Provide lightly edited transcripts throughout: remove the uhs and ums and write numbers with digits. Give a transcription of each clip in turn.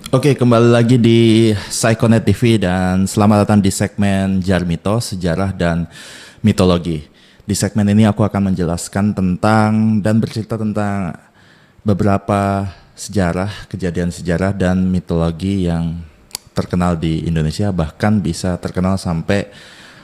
Oke, kembali lagi di Psychonet TV dan selamat datang di segmen Jarmito, Sejarah dan Mitologi. Di segmen ini aku akan menjelaskan tentang dan bercerita tentang beberapa sejarah, kejadian sejarah dan mitologi yang terkenal di Indonesia, bahkan bisa terkenal sampai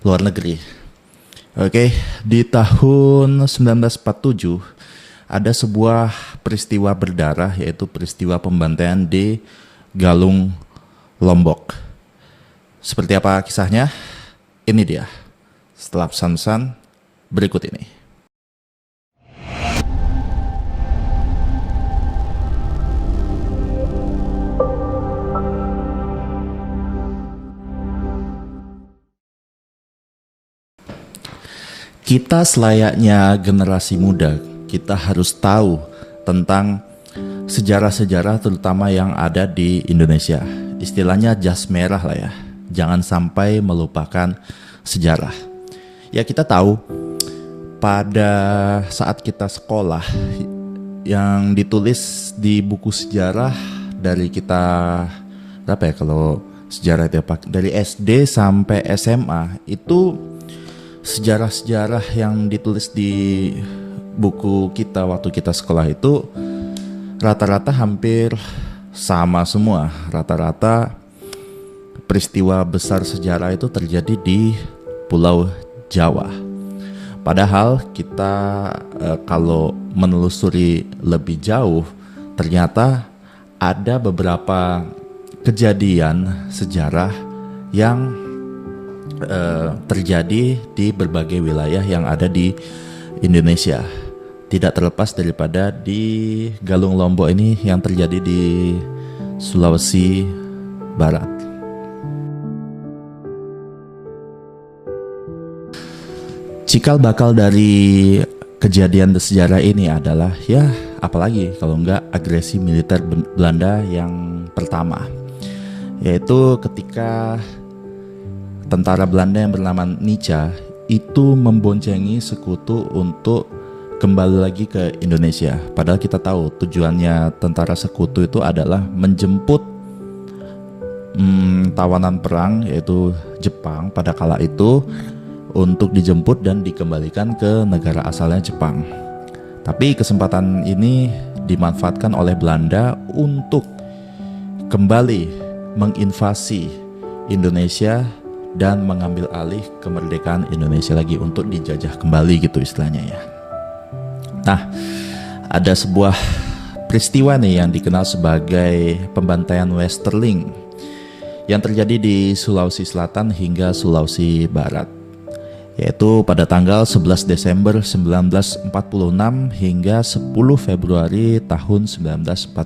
luar negeri. Oke, di tahun 1947 ada sebuah peristiwa berdarah, yaitu peristiwa pembantaian di Galung, Lombok. Seperti apa kisahnya? Ini dia, setelah pesan-pesan berikut ini. Kita selayaknya generasi muda, kita harus tahu tentang sejarah-sejarah terutama yang ada di Indonesia. Istilahnya jas merah lah ya. Jangan sampai melupakan sejarah. Ya, kita tahu pada saat kita sekolah yang ditulis di buku sejarah dari kita berapa ya, kalau sejarah itu apa? Dari SD sampai SMA itu sejarah-sejarah yang ditulis di buku kita waktu kita sekolah itu rata-rata hampir sama semua. Rata-rata peristiwa besar sejarah itu terjadi di Pulau Jawa. Padahal kita kalau menelusuri lebih jauh, ternyata ada beberapa kejadian sejarah yang terjadi di berbagai wilayah yang ada di Indonesia. Tidak terlepas daripada di Galung Lombok ini yang terjadi di Sulawesi Barat. Cikal bakal dari kejadian sejarah ini adalah ya apalagi kalau enggak agresi militer Belanda yang pertama, yaitu ketika tentara Belanda yang bernama Nica itu memboncengi sekutu untuk kembali lagi ke Indonesia. Padahal kita tahu tujuannya tentara sekutu itu adalah menjemput tawanan perang, yaitu Jepang pada kala itu, untuk dijemput dan dikembalikan ke negara asalnya Jepang. Tapi kesempatan ini dimanfaatkan oleh Belanda untuk kembali menginvasi Indonesia dan mengambil alih kemerdekaan Indonesia lagi untuk dijajah kembali gitu istilahnya ya. Nah, ada sebuah peristiwa nih yang dikenal sebagai pembantaian Westerling yang terjadi di Sulawesi Selatan hingga Sulawesi Barat, yaitu pada tanggal 11 Desember 1946 hingga 10 Februari tahun 1947,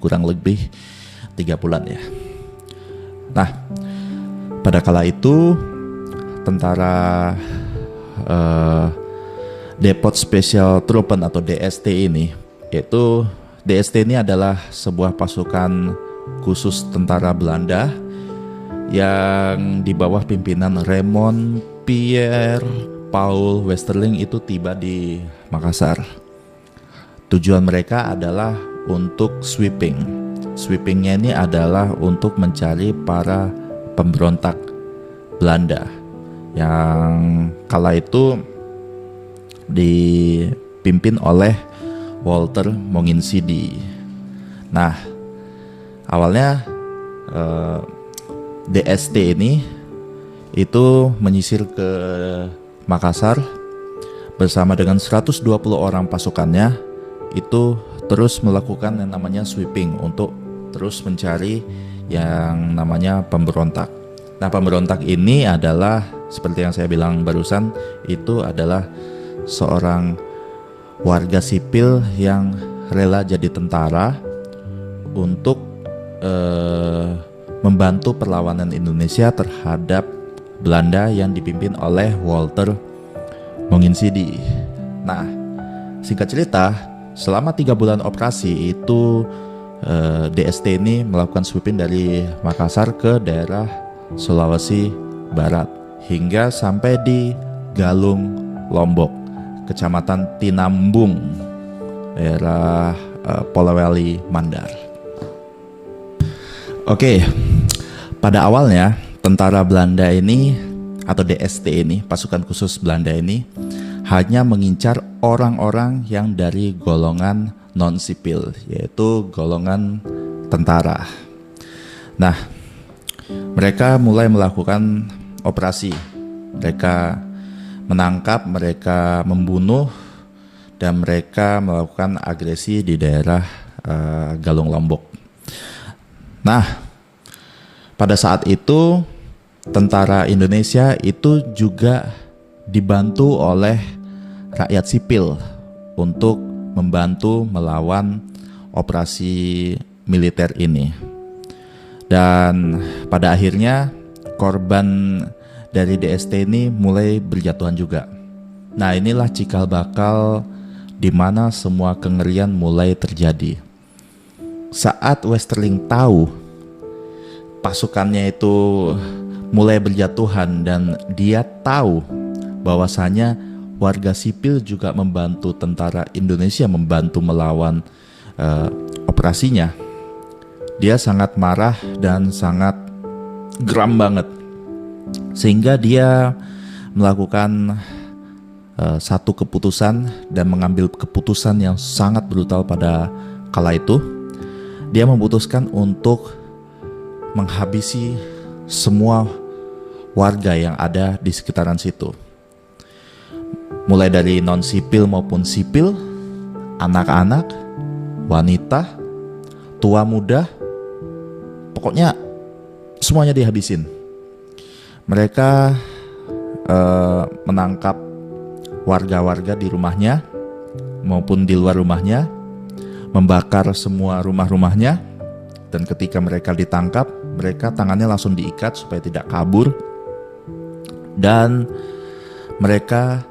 kurang lebih 3 bulan ya. Nah, pada kala itu tentara Depot Special Troopen atau DST ini, yaitu DST ini adalah sebuah pasukan khusus tentara Belanda yang di bawah pimpinan Raymond Pierre Paul Westerling itu tiba di Makassar. Tujuan mereka adalah untuk sweeping. Sweepingnya ini adalah untuk mencari para pemberontak Belanda yang kala itu dipimpin oleh Walter Monginsidi. Nah, awalnya DST ini itu menyisir ke Makassar bersama dengan 120 orang pasukannya, itu terus melakukan yang namanya sweeping untuk terus mencari yang namanya pemberontak. Nah, pemberontak ini adalah seperti yang saya bilang barusan, itu adalah seorang warga sipil yang rela jadi tentara untuk membantu perlawanan Indonesia terhadap Belanda yang dipimpin oleh Walter Monginsidi. Nah, singkat cerita, selama 3 bulan operasi itu DST ini melakukan sweeping dari Makassar ke daerah Sulawesi Barat hingga sampai di Galung Lombok, Kecamatan Tinambung, daerah Polewali Mandar. Oke, pada awalnya tentara Belanda ini atau DST ini, pasukan khusus Belanda ini hanya mengincar orang-orang yang dari golongan non-sipil, yaitu golongan tentara. Nah, mereka mulai melakukan operasi. Mereka menangkap, mereka membunuh, dan mereka melakukan agresi di daerah Galung Lombok. Nah, pada saat itu tentara Indonesia itu juga dibantu oleh rakyat sipil untuk membantu melawan operasi militer ini. Dan pada akhirnya korban dari DST ini mulai berjatuhan juga. Nah, inilah cikal bakal di mana semua kengerian mulai terjadi. Saat Westerling tahu pasukannya itu mulai berjatuhan dan dia tahu bahwasanya warga sipil juga membantu tentara Indonesia membantu melawan operasinya, dia sangat marah dan sangat geram banget, sehingga dia melakukan satu keputusan dan mengambil keputusan yang sangat brutal pada kala itu. Dia memutuskan untuk menghabisi semua warga yang ada di sekitaran situ, mulai dari non-sipil maupun sipil, anak-anak, wanita, tua muda, pokoknya semuanya dihabisin. Mereka menangkap warga-warga di rumahnya maupun di luar rumahnya, membakar semua rumah-rumahnya, dan ketika mereka ditangkap, mereka tangannya langsung diikat supaya tidak kabur, dan mereka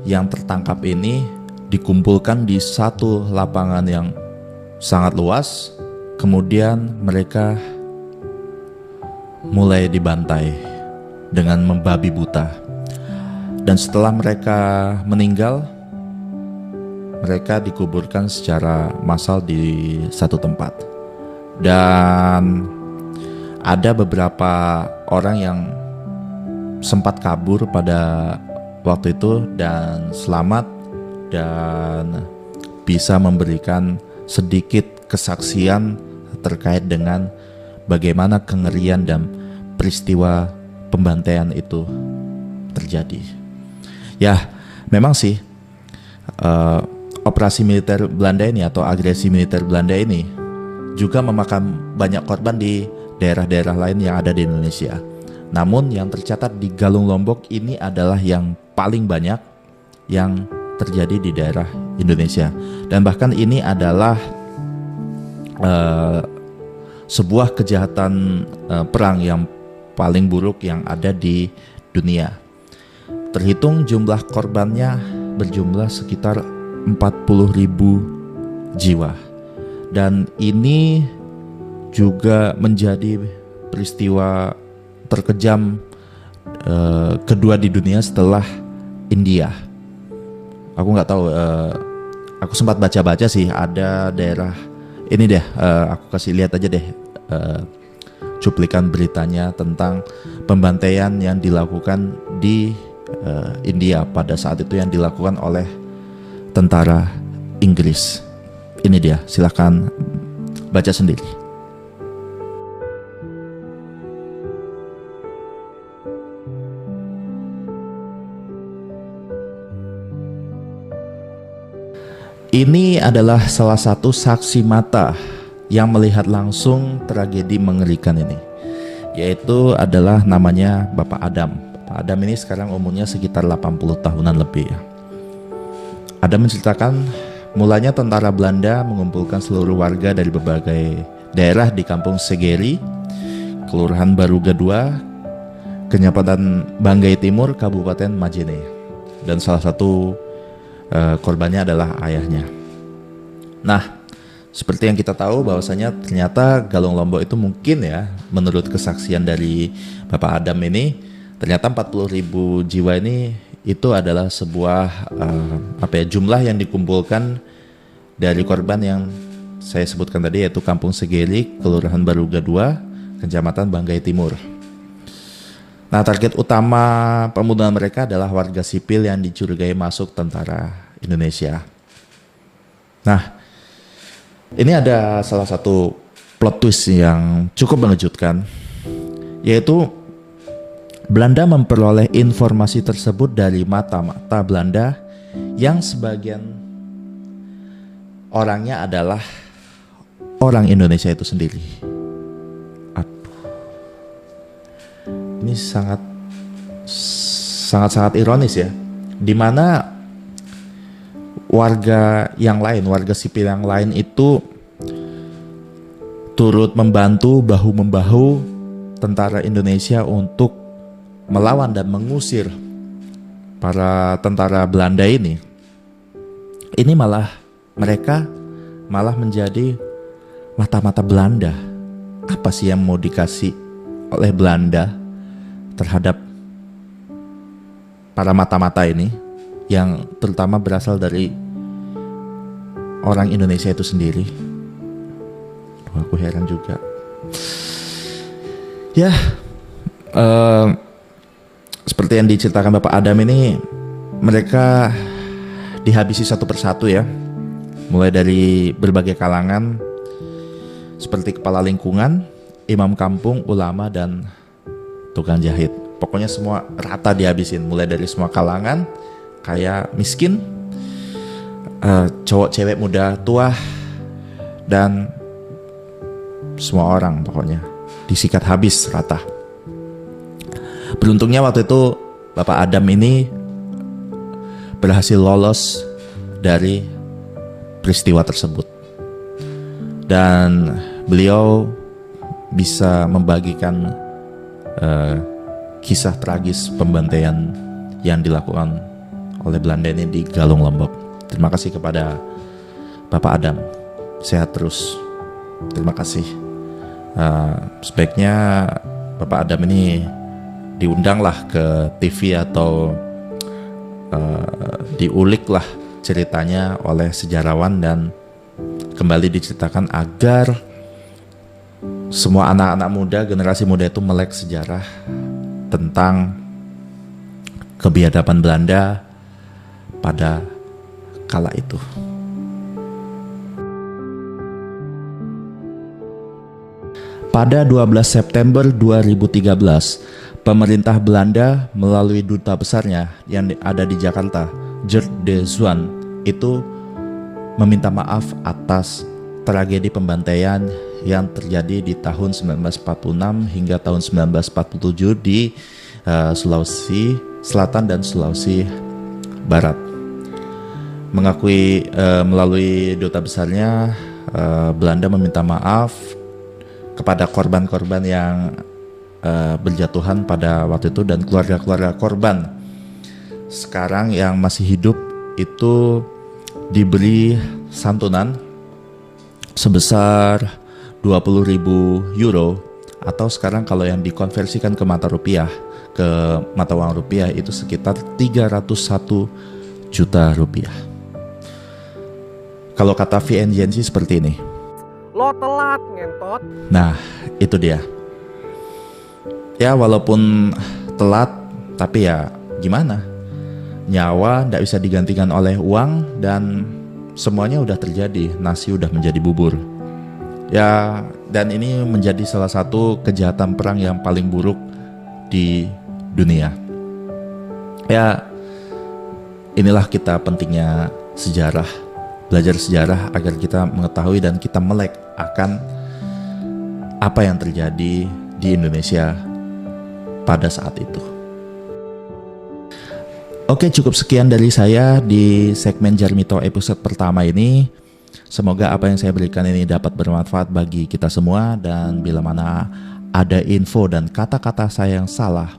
yang tertangkap ini dikumpulkan di satu lapangan yang sangat luas. Kemudian mereka mulai dibantai dengan membabi buta, dan setelah mereka meninggal, mereka dikuburkan secara massal di satu tempat. Dan ada beberapa orang yang sempat kabur pada waktu itu dan selamat dan bisa memberikan sedikit kesaksian terkait dengan bagaimana kengerian dan peristiwa pembantaian itu terjadi. Ya, memang sih operasi militer Belanda ini atau agresi militer Belanda ini juga memakan banyak korban di daerah-daerah lain yang ada di Indonesia. Namun yang tercatat di Galung Lombok ini adalah yang paling banyak yang terjadi di daerah Indonesia. Dan bahkan ini adalah sebuah kejahatan perang yang paling buruk yang ada di dunia. Terhitung jumlah korbannya berjumlah sekitar 40.000 jiwa. Dan ini juga menjadi peristiwa terkejam kedua di dunia setelah India. Aku nggak tahu, aku sempat baca-baca sih, ada daerah ini deh, aku kasih lihat aja deh cuplikan beritanya tentang pembantaian yang dilakukan di India pada saat itu yang dilakukan oleh tentara Inggris. Ini dia, silahkan baca sendiri. Ini adalah salah satu saksi mata yang melihat langsung tragedi mengerikan ini, yaitu adalah namanya Bapak Adam. Bapak Adam ini sekarang umurnya sekitar 80 tahunan lebih ya. Adam menceritakan mulanya tentara Belanda mengumpulkan seluruh warga dari berbagai daerah di kampung Segeri, Kelurahan Baruga II, Kecamatan Banggai Timur, Kabupaten Majene. Dan salah satu korbannya adalah ayahnya. Nah, seperti yang kita tahu bahwasanya ternyata Galung Lombok itu mungkin ya, menurut kesaksian dari Bapak Adam ini, ternyata 40.000 jiwa ini itu adalah sebuah jumlah yang dikumpulkan dari korban yang saya sebutkan tadi, yaitu Kampung Segelik, Kelurahan Baruga 2, Kecamatan Banggai Timur. Nah, target utama pembunuhan mereka adalah warga sipil yang dicurigai masuk tentara Indonesia. Nah, ini ada salah satu plot twist yang cukup mengejutkan, yaitu Belanda memperoleh informasi tersebut dari mata-mata Belanda yang sebagian orangnya adalah orang Indonesia itu sendiri. Ini sangat ironis ya, di mana warga yang lain, warga sipil yang lain itu turut membantu bahu-membahu tentara Indonesia untuk melawan dan mengusir para tentara Belanda ini. Ini mereka malah menjadi mata-mata Belanda. Apa sih yang mau dikasih oleh Belanda terhadap para mata-mata ini, yang terutama berasal dari orang Indonesia itu sendiri? Aku heran juga. Ya, seperti yang diceritakan Bapak Adam ini, mereka dihabisi satu persatu ya, mulai dari berbagai kalangan seperti kepala lingkungan, imam kampung, ulama, dan tukang jahit. Pokoknya semua rata dihabisin, mulai dari semua kalangan, kaya miskin, cowok cewek muda tua, dan semua orang pokoknya disikat habis rata. Beruntungnya waktu itu Bapak Adam ini berhasil lolos dari peristiwa tersebut, dan beliau bisa membagikan kisah tragis pembantaian yang dilakukan oleh Belanda ini di Galung Lombok. Terima kasih kepada Bapak Adam, sehat terus. Terima kasih. Sebaiknya Bapak Adam ini diundanglah ke TV atau diuliklah ceritanya oleh sejarawan dan kembali diceritakan agar semua anak-anak muda, generasi muda itu melek sejarah tentang kebiadaban Belanda pada kala itu. Pada 12 September 2013, pemerintah Belanda melalui duta besarnya yang ada di Jakarta, Geert de Zwaan, itu meminta maaf atas tragedi pembantaian yang terjadi di tahun 1946 hingga tahun 1947 di Sulawesi Selatan dan Sulawesi Barat. Mengakui melalui duta besarnya, Belanda meminta maaf kepada korban-korban yang berjatuhan pada waktu itu dan keluarga-keluarga korban sekarang yang masih hidup itu diberi santunan sebesar 20.000 euro, atau sekarang kalau yang dikonversikan ke mata uang rupiah itu sekitar 301 juta rupiah. Kalau kata VNGN sih seperti ini. Lo telat ngentot. Nah, itu dia. Ya walaupun telat, tapi ya gimana? Nyawa tidak bisa digantikan oleh uang dan semuanya udah terjadi. Nasi udah menjadi bubur. Ya, dan ini menjadi salah satu kejahatan perang yang paling buruk di dunia. Ya, inilah kita pentingnya sejarah, belajar sejarah agar kita mengetahui dan kita melek akan apa yang terjadi di Indonesia pada saat itu. Oke, cukup sekian dari saya di segmen Jarmito episode pertama ini. Semoga apa yang saya berikan ini dapat bermanfaat bagi kita semua, dan bila mana ada info dan kata-kata saya yang salah,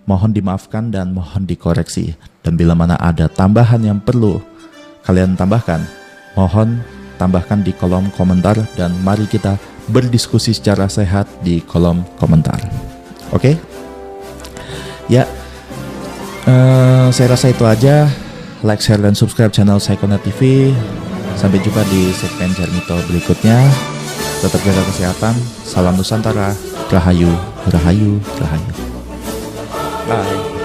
mohon dimaafkan dan mohon dikoreksi. Dan bila mana ada tambahan yang perlu kalian tambahkan, mohon tambahkan di kolom komentar, dan mari kita berdiskusi secara sehat di kolom komentar. Oke? Ya, saya rasa itu aja. Like, share, dan subscribe channel Psychonet TV. Sampai jumpa di segmen Jarmito berikutnya. Tetap jaga kesehatan. Salam Nusantara. Rahayu, rahayu, rahayu. Bye.